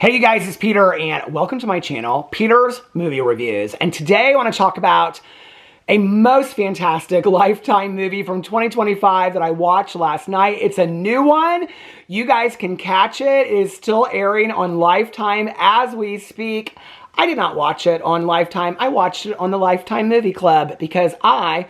Hey you guys, it's Peter and welcome to my channel, Peter's Movie Reviews. And today I want to talk about a most fantastic Lifetime movie from 2025 that I watched last night. It's a new one. You guys can catch it. It is still airing on Lifetime as we speak. I did not watch it on Lifetime. I watched it on the Lifetime Movie Club because I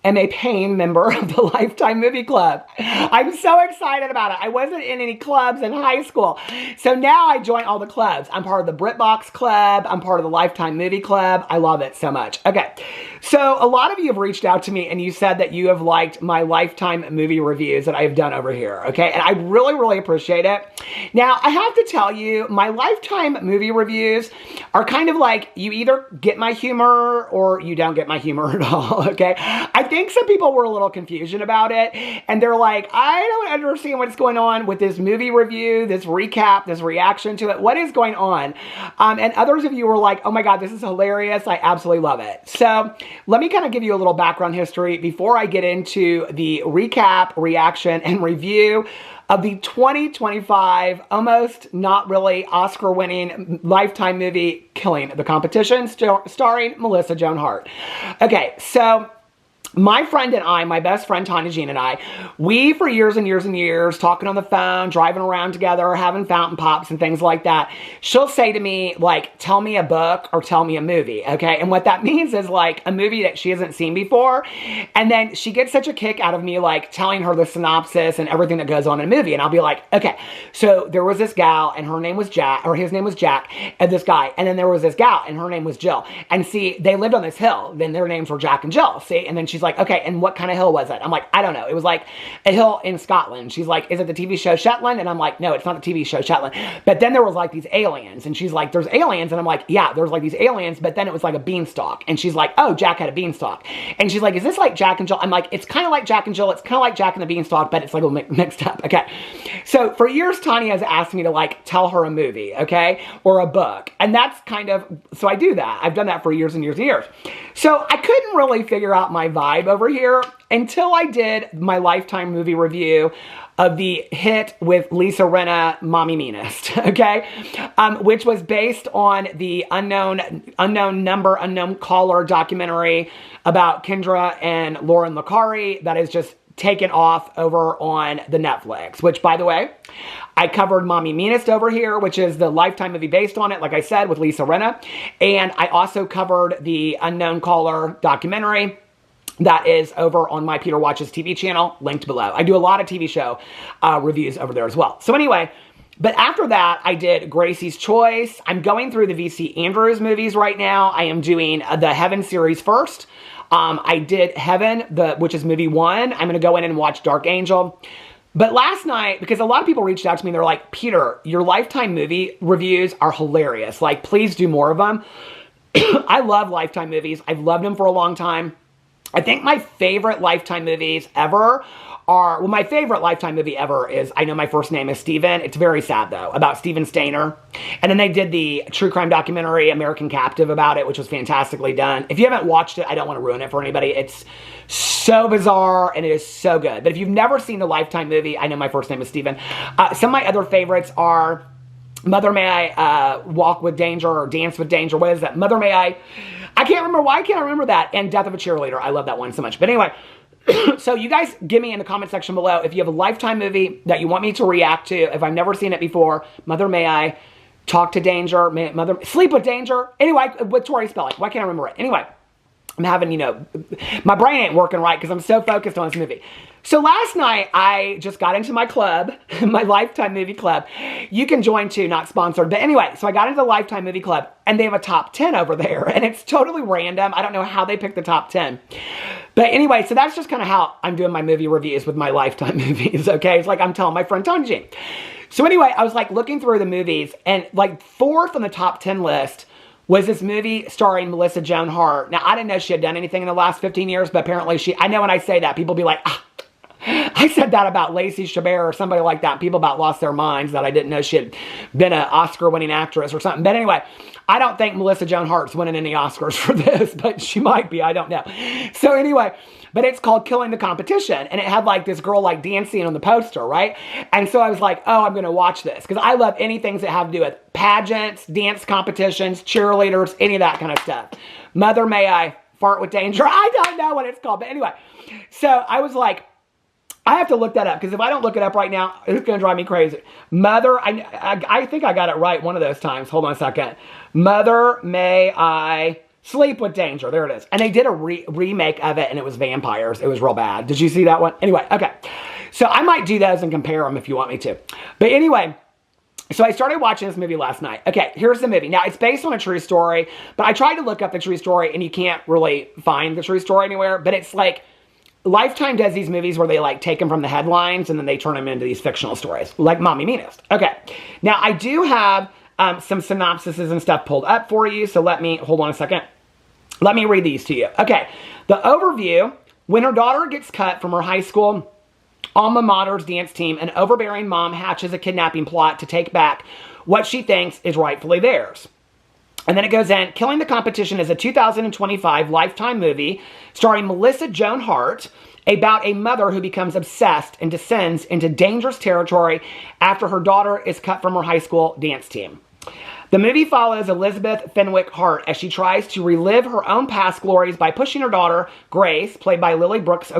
am a paying member of the Lifetime Movie Club. I'm so excited about it. I wasn't in any clubs in high school. So now I join all the clubs. I'm part of the BritBox Club. I'm part of the Lifetime Movie Club. I love it so much. Okay, so a lot of you have reached out to me and you said that you have liked my Lifetime movie reviews that I have done over here, okay? And I really, really appreciate it. Now, I have to tell you, my Lifetime movie reviews are kind of like, you either get my humor or you don't get my humor at all, okay? I think some people were a little confusion about it, and they're like, I don't understand what's going on with this movie review, this recap, this reaction to it. What is going on? And others of you were like, oh my God, this is hilarious. I absolutely love it. So let me kind of give you a little background history before I get into the recap, reaction, and review of the 2025, almost not really Oscar-winning Lifetime movie, Killing the Competition, starring Melissa Joan Hart. Okay, so my friend and I, my best friend Tanya Jean and I, we for years and years and years, talking on the phone, driving around together, having fountain pops and things like that, she'll say to me, like, tell me a book or tell me a movie, okay? And what that means is, like, a movie that she hasn't seen before, and then she gets such a kick out of me, like, telling her the synopsis and everything that goes on in a movie, and I'll be like, okay, so there was this gal, and her name was Jack, or his name was Jack, and this guy, and then there was this gal, and her name was Jill, and see, they lived on this hill, then their names were Jack and Jill, see, and then she's like, okay, and what kind of hill was it? I'm like, I don't know. It was like a hill in Scotland. She's like, is it the TV show Shetland? And I'm like, no, it's not the TV show Shetland. But then there was like these aliens, and she's like, there's aliens, and I'm like, yeah, there's like these aliens, but then it was like a beanstalk, and she's like, oh, Jack had a beanstalk, and she's like, is this like Jack and Jill? I'm like, it's kind of like Jack and Jill, it's kind of like Jack and the Beanstalk, but it's like a little mixed up, okay? So for years, Tanya has asked me to like tell her a movie, okay, or a book, and that's kind of, so I do that. I've done that for years and years and years. So I couldn't really figure out my vibe over here until I did my Lifetime movie review of the hit with Lisa Rinna, Mommy Meanest, okay? Which was based on the unknown caller documentary about Kendra and Lauren Licari that is just taken off over on the Netflix, which, by the way, I covered Mommy Meanest over here, which is the Lifetime movie based on it, like I said, with Lisa Rinna. And I also covered the Unknown Caller documentary that is over on my Peter Watches TV channel, linked below. I do a lot of TV show reviews over there as well. So anyway, but after that, I did Gracie's Choice. I'm going through the V.C. Andrews movies right now. I am doing the Heaven series first. I did Heaven, which is movie 1. I'm going to go in and watch Dark Angel. But last night, because a lot of people reached out to me, they're like, Peter, your Lifetime movie reviews are hilarious. Like, please do more of them. I love Lifetime movies. I've loved them for a long time. I think my favorite Lifetime movies ever are, well, my favorite Lifetime movie ever is I Know My First Name is Steven. It's very sad, though, about Steven Stainer. And then they did the true crime documentary, American Captive, about it, which was fantastically done. If you haven't watched it, I don't want to ruin it for anybody. It's so bizarre, and it is so good. But if you've never seen the Lifetime movie, I Know My First Name is Steven, some of my other favorites are Mother May I Walk with Danger or Dance with Danger. What is that? Mother May I can't remember. Why can't I remember that? And Death of a Cheerleader. I love that one so much. But anyway, so you guys give me in the comment section below if you have a Lifetime movie that you want me to react to. If I've never seen it before, Mother May I, Talk to Danger, Sleep with Danger. Anyway, with Tori Spelling. Why can't I remember it? Anyway, I'm having, my brain ain't working right because I'm so focused on this movie. So last night, I just got into my club, my Lifetime Movie Club. You can join too, not sponsored. But anyway, so I got into the Lifetime Movie Club, and they have a top 10 over there, and it's totally random. I don't know how they picked the top 10. But anyway, so that's just kind of how I'm doing my movie reviews with my Lifetime movies, okay? It's like I'm telling my friend Tanya Jean. So anyway, I was like looking through the movies, and like 4th on the top 10 list was this movie starring Melissa Joan Hart. Now, I didn't know she had done anything in the last 15 years, but apparently I know when I say that, people be like, I said that about Lacey Chabert or somebody like that. People about lost their minds that I didn't know she had been an Oscar-winning actress or something. But anyway, I don't think Melissa Joan Hart's winning any Oscars for this, but she might be. I don't know. So anyway, but it's called Killing the Competition. And it had like this girl like dancing on the poster, right? And so I was like, oh, I'm going to watch this because I love anything that have to do with pageants, dance competitions, cheerleaders, any of that kind of stuff. Mother, May I Fart with Danger? I don't know what it's called, but anyway. So I was like, I have to look that up because if I don't look it up right now, it's going to drive me crazy. Mother, I think I got it right one of those times. Hold on a second. Mother, May I Sleep with Danger. There it is. And they did a remake of it, and it was vampires. It was real bad. Did you see that one? Anyway, okay. So I might do those and compare them if you want me to. But anyway, so I started watching this movie last night. Okay, here's the movie. Now, it's based on a true story, but I tried to look up the true story, and you can't really find the true story anywhere. But it's like Lifetime does these movies where they like take them from the headlines, and then they turn them into these fictional stories, like Mommy Meanest. Okay, now I do have some synopsises and stuff pulled up for you, so hold on a second. Let me read these to you. Okay, the overview: when her daughter gets cut from her high school alma mater's dance team, an overbearing mom hatches a kidnapping plot to take back what she thinks is rightfully theirs. And then it goes in, Killing the Competition is a 2025 Lifetime movie starring Melissa Joan Hart about a mother who becomes obsessed and descends into dangerous territory after her daughter is cut from her high school dance team. The movie follows Elizabeth Fenwick Hart as she tries to relive her own past glories by pushing her daughter, Grace, played by Lily Brooks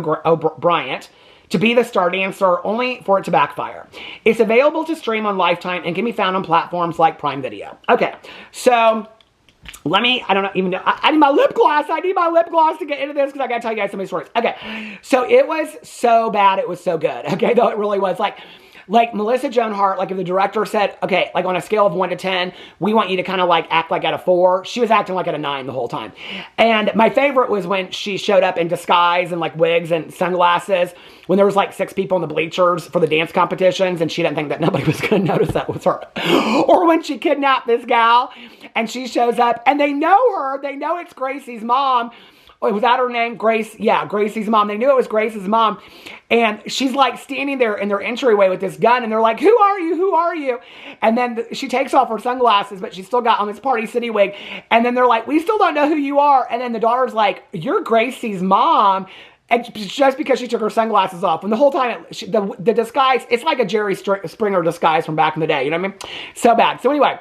Bryant, to be the star dancer, only for it to backfire. It's available to stream on Lifetime and can be found on platforms like Prime Video. Okay, so I need my lip gloss. I need my lip gloss to get into this because I got to tell you guys so many stories. Okay, so it was so bad, it was so good. Okay, though it really was. Like Melissa Joan Hart, like if the director said, okay, like on a scale of 1 to 10, we want you to kind of like act like at a 4. She was acting like at a 9 the whole time. And my favorite was when she showed up in disguise and like wigs and sunglasses when there was like 6 people in the bleachers for the dance competitions and she didn't think that nobody was going to notice that was her. Or when she kidnapped this gal and she shows up and they know her, they know it's Gracie's mom. Was that her name? Grace? Yeah, Gracie's mom. They knew it was Grace's mom. And she's like standing there in their entryway with this gun. And they're like, who are you? Who are you? And then she takes off her sunglasses, but she's still got on this Party City wig. And then they're like, we still don't know who you are. And then the daughter's like, you're Gracie's mom. And just because she took her sunglasses off. And the whole time, the disguise, it's like a Jerry Springer disguise from back in the day. You know what I mean? So bad. So anyway.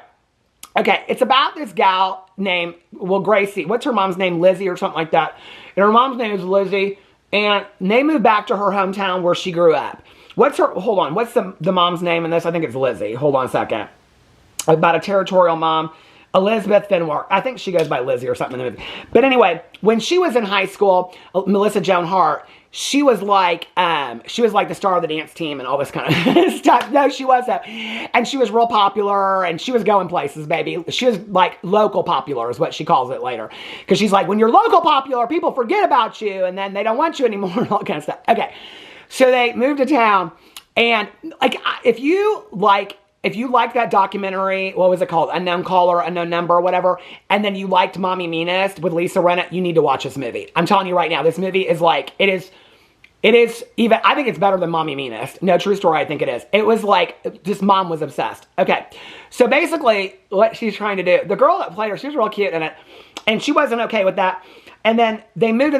Okay, it's about this gal named, Gracie. What's her mom's name? Lizzie or something like that. And her mom's name is Lizzie. And they moved back to her hometown where she grew up. What's the mom's name in this? I think it's Lizzie. Hold on a second. About a territorial mom. Elizabeth Fenwick. I think she goes by Lizzie or something in the movie. But anyway, when she was in high school, Melissa Joan Hart, she was like the star of the dance team and all this kind of stuff. No, she wasn't. And she was real popular and she was going places, baby. She was like local popular is what she calls it later. Because she's like, when you're local popular, people forget about you and then they don't want you anymore and all that kind of stuff. Okay. So they moved to town and like, if you like that documentary, what was it called? Unknown Caller, Unknown Number, whatever. And then you liked Mommy Meanest with Lisa Rinna, you need to watch this movie. I'm telling you right now, this movie is like, it is even, I think it's better than Mommy Meanest. No, true story, I think it is. It was like, this mom was obsessed. Okay. So basically, what she's trying to do, the girl that played her, she was real cute in it. And she wasn't okay with that. And then they moved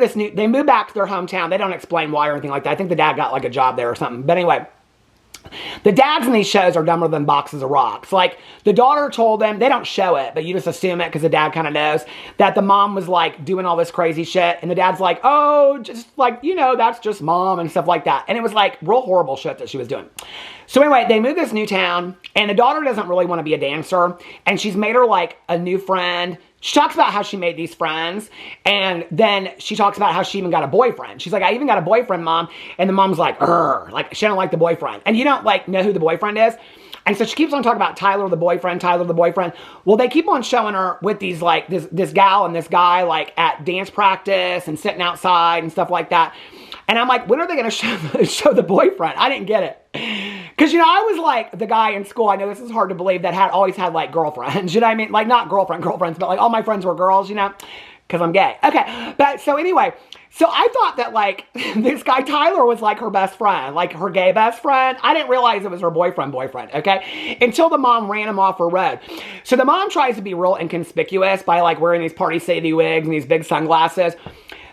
back to their hometown. They don't explain why or anything like that. I think the dad got like a job there or something. But anyway, the dads in these shows are dumber than boxes of rocks. Like, the daughter told them, they don't show it, but you just assume it because the dad kind of knows, that the mom was like doing all this crazy shit. And the dad's like, oh, just like, that's just mom and stuff like that. And it was like real horrible shit that she was doing. So anyway, they moved this new town and the daughter doesn't really want to be a dancer. And she's made her like a new friend. She talks about how she made these friends, and then she talks about how she even got a boyfriend. She's like, I even got a boyfriend, Mom. And the mom's like, like, she don't like the boyfriend. And you don't like know who the boyfriend is. And so she keeps on talking about Tyler the boyfriend. Well, they keep on showing her with these like this gal and this guy like at dance practice and sitting outside and stuff like that. And I'm like, when are they going to show the boyfriend? I didn't get it. Because, I was like the guy in school, I know this is hard to believe, that always had like girlfriends. You know what I mean? Like not girlfriends, but like all my friends were girls, because I'm gay. Okay. But so anyway, so I thought that like this guy Tyler was like her best friend, like her gay best friend. I didn't realize it was her boyfriend, okay? Until the mom ran him off her road. So the mom tries to be real inconspicuous by like wearing these Party City wigs and these big sunglasses.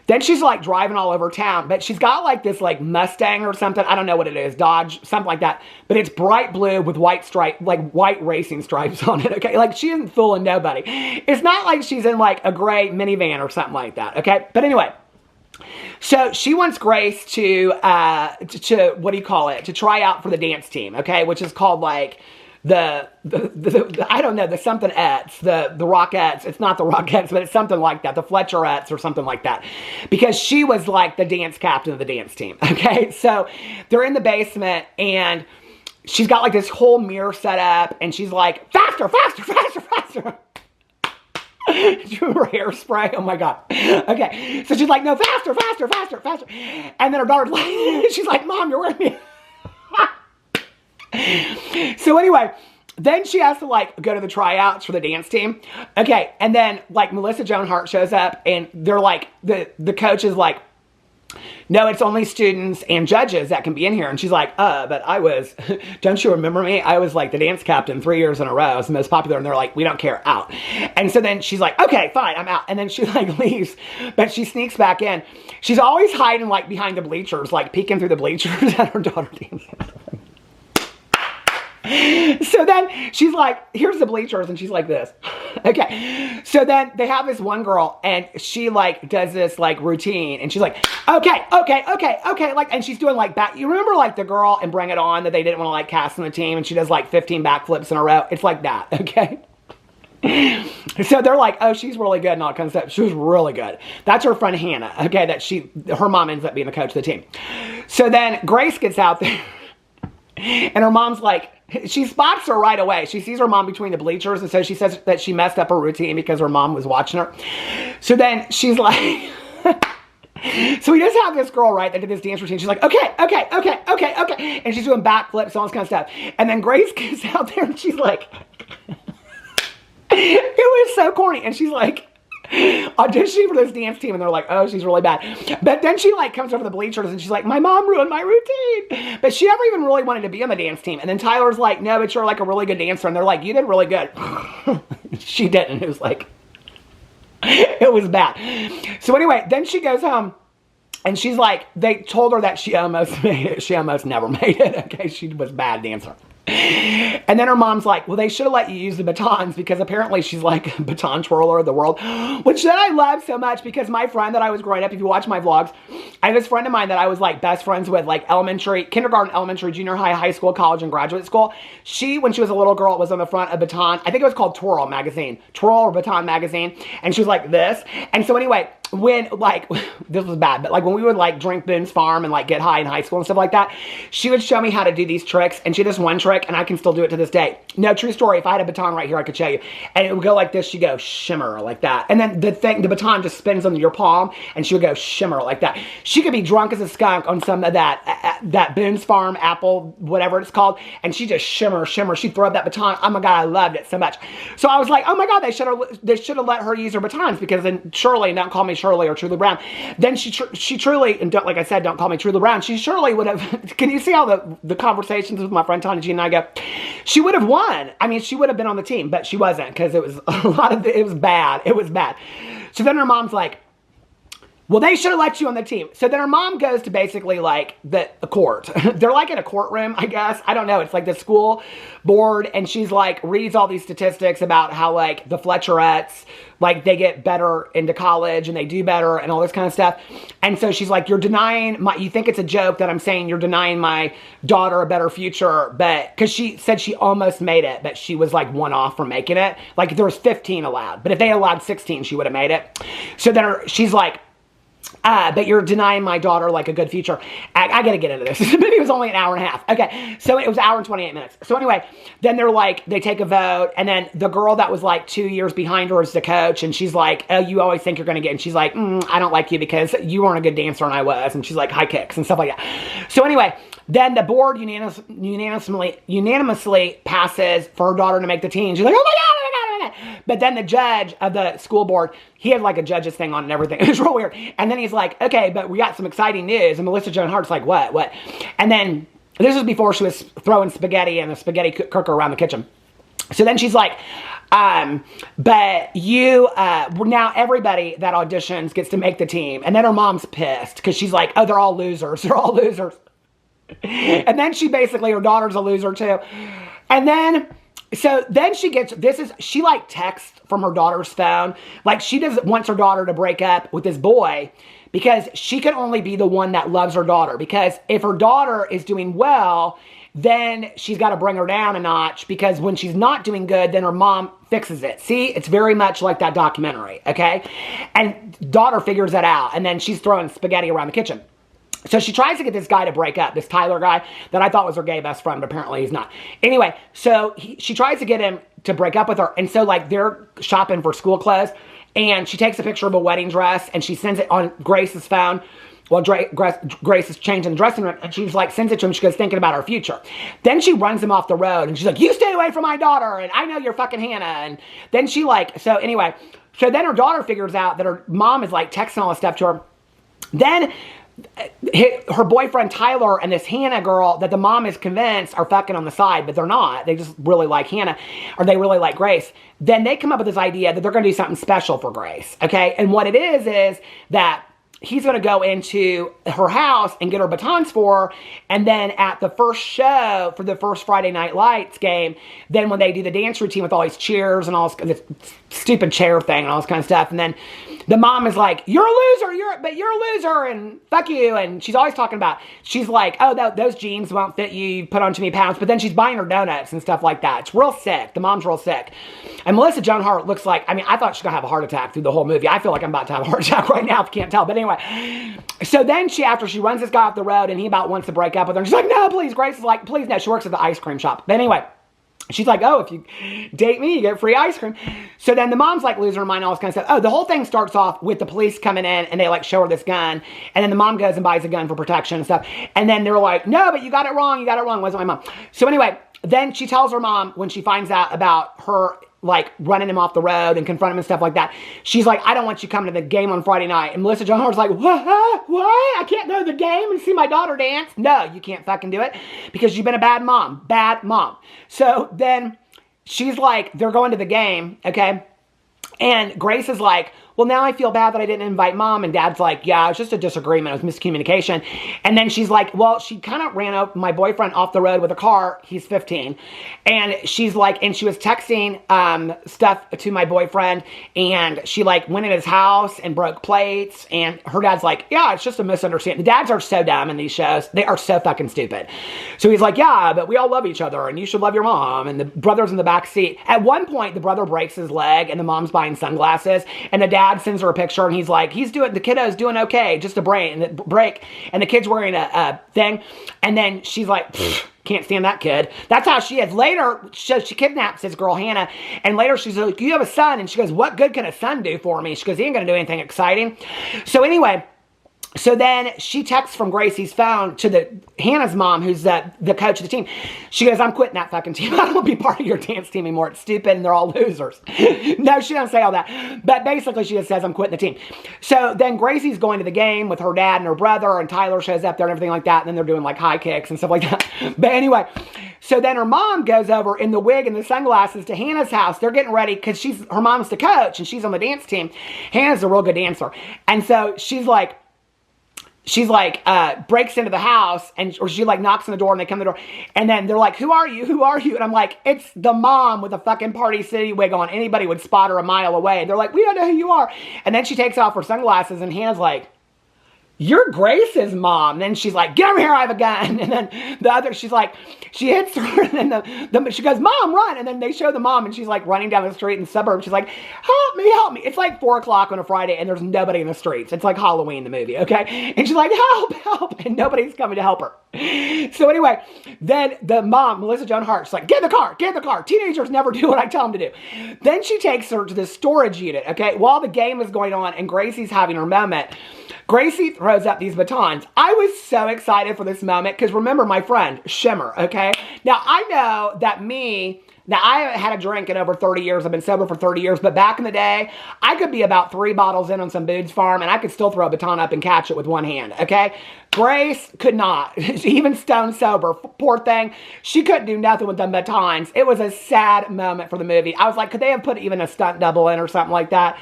Then she's like driving all over town, but she's got like this like Mustang or something. I don't know what it is, Dodge, something like that. But it's bright blue with white stripe, like white racing stripes on it, okay? Like she isn't fooling nobody. It's not like she's in like a gray minivan or something like that, okay? But anyway, so she wants Grace to what do you call it? To try out for the dance team, okay? Which is called like the I don't know, the something Ettes, the Rockettes. It's not the Rockettes, but it's something like that. The Fletcherettes or something like that. Because she was like the dance captain of the dance team, okay? So they're in the basement and she's got like this whole mirror set up and she's like, faster, faster, faster, faster. Do you remember Hairspray? Oh my God. Okay. So she's like, no, faster, faster, faster, faster. And then her daughter's like, she's like, Mom, you're with me. So anyway, then she has to like go to the tryouts for the dance team. Okay. And then like Melissa Joan Hart shows up and they're like, the coach is like, no, it's only students and judges that can be in here. And she's like, but I was, don't you remember me? I was like the dance captain 3 years in a row. I was the most popular. And they're like, we don't care, out. And so then she's like, okay, fine, I'm out. And then she like leaves, but she sneaks back in. She's always hiding like behind the bleachers, like peeking through the bleachers at her daughter dancing. So then she's like, here's the bleachers, and she's like this. Okay. So then they have this one girl and she like does this like routine and she's like, okay. Like, and she's doing like back. You remember like the girl in Bring It On that they didn't want to like cast on the team and she does like 15 backflips in a row. It's like that. Okay. So they're like, oh, she's really good and all kinds of stuff. She was really good. That's her friend Hannah. Okay. That her mom ends up being the coach of the team. So then Grace gets out there and her mom's like, she spots her right away. She sees her mom between the bleachers, and so she says that she messed up her routine because her mom was watching her. So then she's like, so we just have this girl, right, that did this dance routine. She's like, okay. And she's doing backflips and all this kind of stuff. And then Grace gets out there and she's like, it was so corny. And she's like, auditioning for this dance team and they're like, oh, she's really bad. But then she like comes over the bleachers and she's like, my mom ruined my routine. But she never even really wanted to be on the dance team. And then Tyler's like, no, but you're like a really good dancer. And they're like, you did really good. She didn't. It was like, it was bad. So anyway, then she goes home and she's like, they told her that she almost made it. She almost never made it. Okay. She was a bad dancer. And then her mom's like, well, they should have let you use the batons because apparently she's like a baton twirler of the world, which then I love so much because my friend that I was growing up, if you watch my vlogs, I have this friend of mine that I was like best friends with like kindergarten, elementary, junior high, high school, college, and graduate school. She, when she was a little girl, was on the front of Baton. I think it was called Twirl magazine, Twirl or Baton magazine. And she was like this. And so anyway, when like, this was bad, but like when we would like drink Boone's Farm and like get high in high school and stuff like that, she would show me how to do these tricks. And she did this one trick and I can still do it to this day. No, true story. If I had a baton right here, I could show you. And it would go like this. She'd go shimmer like that. And then the baton just spins on your palm and she would go shimmer like that. She could be drunk as a skunk on some of that Boone's Farm apple, whatever it's called. And she just shimmer. She'd throw up that baton. Oh my God, I loved it so much. So I was like, oh my God, they should have let her use her batons because then Shirley, don't call me Shirley or Truly Brown. Then she truly, and don't, like I said, don't call me Truly Brown. She surely would have, can you see how the conversations with my friend Tanya G and I go, she would have won. I mean, she would have been on the team, but she wasn't because it was a lot of, it was bad. It was bad. So then her mom's like, well, they should have let you on the team. So then her mom goes to basically like the court. They're like in a courtroom, I guess. I don't know. It's like the school board. And she's like, reads all these statistics about how like the Fletcherettes, like they get better into college and they do better and all this kind of stuff. And so she's like, you're denying you think it's a joke that I'm saying you're denying my daughter a better future. But because she said she almost made it, but she was like one off from making it. Like there was 15 allowed, but if they allowed 16, she would have made it. So then she's like, but you're denying my daughter like a good future. I gotta get into this. This movie was only an hour and a half. Okay, so it was an hour and 28 minutes. So anyway, then they're like, they take a vote, and then the girl that was like 2 years behind her is the coach, and she's like, oh, you always think you're gonna get, and she's like, I don't like you because you weren't a good dancer and I was, and she's like, high kicks and stuff like that. So anyway, then the board unanimously passes for her daughter to make the team. She's like, oh my God. But then the judge of the school board, he had like a judge's thing on and everything. It was real weird. And then he's like, okay, but we got some exciting news. And Melissa Joan Hart's like, what? And then this was before she was throwing spaghetti in a spaghetti cooker around the kitchen. So then she's like, But you, now everybody that auditions gets to make the team. And then her mom's pissed because she's like, oh, they're all losers. They're all losers. And then she basically, her daughter's a loser too. And then, so then she gets, she like texts from her daughter's phone. Like she wants her daughter to break up with this boy because she can only be the one that loves her daughter. Because if her daughter is doing well, then she's got to bring her down a notch, because when she's not doing good, then her mom fixes it. See, it's very much like that documentary, okay? And daughter figures that out, and then she's throwing spaghetti around the kitchen. So she tries to get this guy to break up, this Tyler guy that I thought was her gay best friend, but apparently he's not. Anyway, so she tries to get him to break up with her, and so like they're shopping for school clothes, and she takes a picture of a wedding dress, and she sends it on Grace's phone. Well, Grace is changing the dressing room, and she's like, sends it to him. She goes, thinking about our future. Then she runs him off the road, and she's like, you stay away from my daughter, and I know you're fucking Hannah. And then she like, so anyway, so then her daughter figures out that her mom is like texting all this stuff to her. Then her boyfriend Tyler and this Hannah girl that the mom is convinced are fucking on the side, but they're not. They just really like Hannah, or they really like Grace. Then they come up with this idea that they're going to do something special for Grace, okay? And what it is that he's going to go into her house and get her batons for her. And then at the first show for the first Friday Night Lights game, then when they do the dance routine with all these cheers and all this stupid chair thing and all this kind of stuff. And then the mom is like, you're a loser, but you're a loser and fuck you. And she's always talking about, she's like, oh, those jeans won't fit you. You put on too many pounds. But then she's buying her donuts and stuff like that. It's real sick. The mom's real sick. And Melissa Joan Hart looks like, I mean, I thought she was going to have a heart attack through the whole movie. I feel like I'm about to have a heart attack right now if you can't tell. But anyway, so then after she runs this guy off the road and he about wants to break up with her, and she's like, no, please. Grace is like, please, no. She works at the ice cream shop. But anyway, she's like, oh, if you date me, you get free ice cream. So then the mom's like losing her mind, all this kind of stuff. Oh, the whole thing starts off with the police coming in and they like show her this gun. And then the mom goes and buys a gun for protection and stuff. And then they're like, no, but you got it wrong. You got it wrong. It wasn't my mom. So anyway, then she tells her mom when she finds out about her like running him off the road and confronting him and stuff like that. She's like, I don't want you coming to the game on Friday night. And Melissa Joan Hart's like, what? I can't go to the game and see my daughter dance. No, you can't fucking do it because you've been a bad mom. Bad mom. So then she's like, they're going to the game, okay? And Grace is like, well, now I feel bad that I didn't invite mom. And dad's like, yeah, it was just a disagreement. It was miscommunication. And then she's like, well, she kind of ran my boyfriend off the road with a car. He's 15. And she's like, and she was texting stuff to my boyfriend. And she like went in his house and broke plates. And her dad's like, yeah, it's just a misunderstanding. The dads are so dumb in these shows. They are so fucking stupid. So he's like, yeah, but we all love each other. And you should love your mom. And the brother's in the back seat. At one point, the brother breaks his leg and the mom's buying sunglasses. And the dad sends her a picture and he's like, the kiddo's doing okay, just a break. And the kid's wearing a thing. And then she's like, can't stand that kid. That's how she is. Later, she kidnaps this girl, Hannah. And later she's like, you have a son. And she goes, what good can a son do for me? She goes, he ain't going to do anything exciting. So anyway, so then she texts from Gracie's phone to Hannah's mom, who's the coach of the team. She goes, I'm quitting that fucking team. I don't want to be part of your dance team anymore. It's stupid and they're all losers. No, she doesn't say all that. But basically she just says, I'm quitting the team. So then Gracie's going to the game with her dad and her brother, and Tyler shows up there and everything like that. And then they're doing like high kicks and stuff like that. But anyway, so then her mom goes over in the wig and the sunglasses to Hannah's house. They're getting ready because her mom's the coach and she's on the dance team. Hannah's a real good dancer. And so she's like, breaks into the house or she like knocks on the door and they come to the door and then they're like, who are you? Who are you? And I'm like, it's the mom with a fucking Party City wig on. Anybody would spot her a mile away. And they're like, we don't know who you are. And then she takes off her sunglasses and Hannah's like, you're Grace's mom. And then she's like, get over here, I have a gun. And then the other, she's like, she hits her and then she goes, mom, run. And then they show the mom and she's like running down the street in the suburbs. She's like, help me, help me. It's like 4 o'clock on a Friday and there's nobody in the streets. It's like Halloween, the movie, okay? And she's like, help, help. And nobody's coming to help her. So anyway, then the mom, Melissa Joan Hart, she's like, get in the car, get in the car. Teenagers never do what I tell them to do. Then she takes her to the storage unit, okay? While the game is going on and Gracie's having her moment, Gracie throws up these batons. I was so excited for this moment because remember my friend, Shimmer, okay? Now, I know that me Now, I haven't had a drink in over 30 years. I've been sober for 30 years. But back in the day, I could be about 3 bottles in on some Boone's Farm, and I could still throw a baton up and catch it with one hand, okay? Grace could not. Even stone sober. Poor thing. She couldn't do nothing with them batons. It was a sad moment for the movie. I was like, could they have put even a stunt double in or something like that?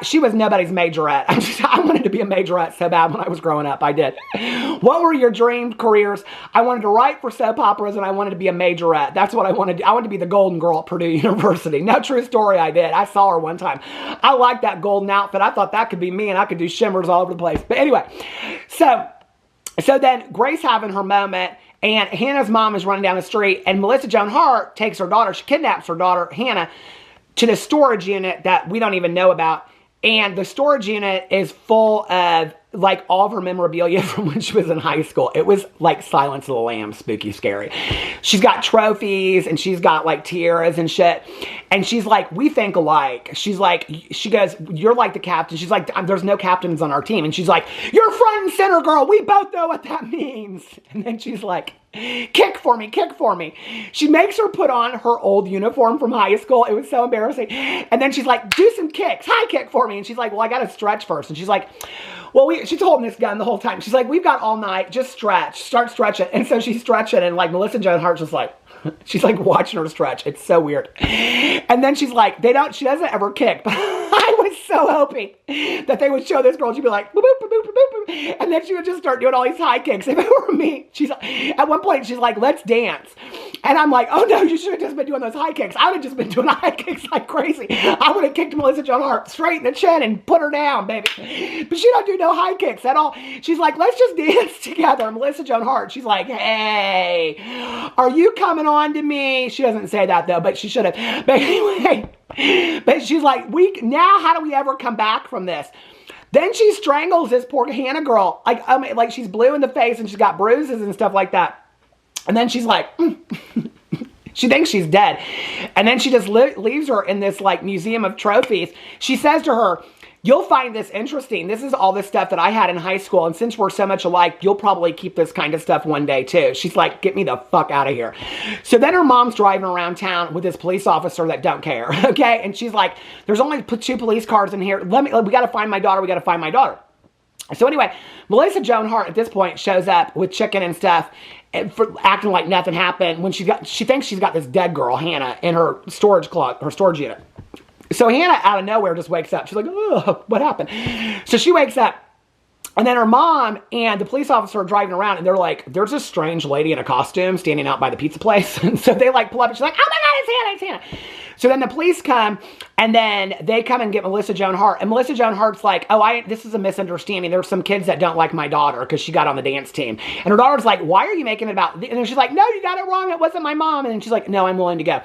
She was nobody's majorette. I wanted to be a majorette so bad when I was growing up. I did. What were your dream careers? I wanted to write for soap operas, and I wanted to be a majorette. That's what I wanted to do. I wanted to be the golden girl at Purdue University. No, true story, I did. I saw her one time. I liked that golden outfit. I thought that could be me, and I could do shimmers all over the place. But anyway, so then Grace having her moment, and Hannah's mom is running down the street, and Melissa Joan Hart takes her daughter. She kidnaps her daughter, Hannah, to the storage unit that we don't even know about. And the storage unit is full of, like, all of her memorabilia from when she was in high school. It was like Silence of the Lambs, spooky, scary. She's got trophies, and she's got, like, tiaras and shit. And she's like, we think alike. She's like, she goes, you're like the captain. She's like, there's no captains on our team. And she's like, you're front and center, girl. We both know what that means. And then she's like, kick for me, kick for me. She makes her put on her old uniform from high school. It was so embarrassing. And then she's like, do some kicks, high kick for me. And she's like, well, I got to stretch first. And she's like, well, she's holding this gun the whole time. She's like, we've got all night, just stretch, start stretching. And so she's stretching, and like Melissa Joan Hart's just like, she's like watching her stretch. It's so weird. And then she's like, she doesn't ever kick, but I was so hoping that they would show this girl. She'd be like, boop, boop, boop, boop, boop, boop. And then she would just start doing all these high kicks. If it were me, at one point, she's like, let's dance. And I'm like, oh no, you should have just been doing those high kicks. I would have just been doing high kicks like crazy. I would have kicked Melissa Joan Hart straight in the chin and put her down, baby. But she don't do no high kicks at all. She's like, let's just dance together. Melissa Joan Hart, she's like, hey, are you coming on to me? She doesn't say that though, but she should have. But anyway, but she's like, now how do we ever come back from this? Then she strangles this poor Hannah girl. Like she's blue in the face and she's got bruises and stuff like that. And then she's like, she thinks she's dead. And then she just leaves her in this like museum of trophies. She says to her, you'll find this interesting. This is all this stuff that I had in high school. And since we're so much alike, you'll probably keep this kind of stuff one day too. She's like, get me the fuck out of here. So then her mom's driving around town with this police officer that don't care. Okay. And she's like, there's only 2 police cars in here. We got to find my daughter. We got to find my daughter. So anyway, Melissa Joan Hart at this point shows up with chicken and stuff, for acting like nothing happened when she thinks she's got this dead girl, Hannah, in her storage unit. So Hannah out of nowhere just wakes up. She's like, oh, what happened? So she wakes up, and then her mom and the police officer are driving around, and they're like, there's this strange lady in a costume standing out by the pizza place. And so they like pull up, and she's like, oh my God, it's Hannah, it's Hannah. So then the police come, and then they come and get Melissa Joan Hart. And Melissa Joan Hart's like, oh, this is a misunderstanding. There's some kids that don't like my daughter because she got on the dance team. And her daughter's like, why are you making it about... And then she's like, no, you got it wrong. It wasn't my mom. And then she's like, no, I'm willing to go.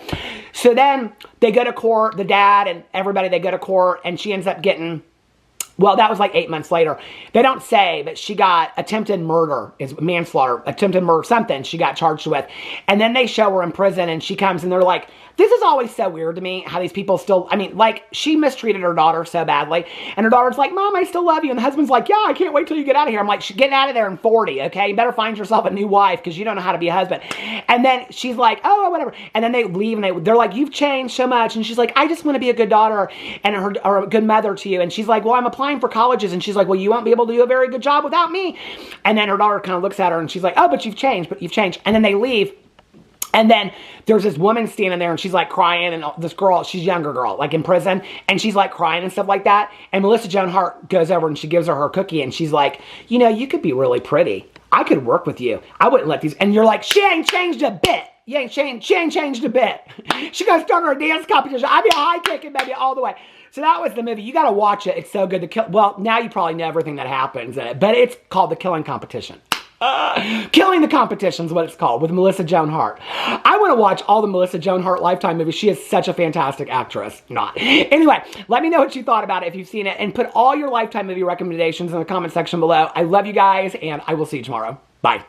So then they go to court, the dad and everybody, they go to court, and she ends up getting... Well, that was like 8 months later. They don't say, but she got attempted murder, is manslaughter, attempted murder, something she got charged with. And then they show her in prison, and she comes, and they're like, this is always so weird to me, how these people still, I mean, like, she mistreated her daughter so badly. And her daughter's like, Mom, I still love you. And the husband's like, yeah, I can't wait till you get out of here. I'm like, she's getting out of there in 40, okay? You better find yourself a new wife, because you don't know how to be a husband. And then she's like, oh, whatever. And then they leave, and they're like, you've changed so much. And she's like, I just want to be a good daughter and or a good mother to you. And she's like, well, I'm applying for colleges. And she's like, well, you won't be able to do a very good job without me. And then her daughter kind of looks at her, and she's like, oh, but you've changed. And then they leave. And then there's this woman standing there, and she's like crying, and this girl, she's a younger girl, like in prison, and she's like crying and stuff like that. And Melissa Joan Hart goes over and she gives her cookie, and she's like, you know, you could be really pretty. I could work with you. I wouldn't let these, and you're like, she ain't changed a bit. She ain't changed a bit. She goes start her dance competition. I'd be a high kicking baby all the way. So that was the movie. You got to watch it. It's so good. Well, now you probably know everything that happens in it, but it's called The Killing Competition. Killing the Competition is what it's called, with Melissa Joan Hart. I want to watch all the Melissa Joan Hart Lifetime movies. She is such a fantastic actress. Not. Anyway, let me know what you thought about it if you've seen it, and put all your Lifetime movie recommendations in the comment section below. I love you guys, and I will see you tomorrow. Bye.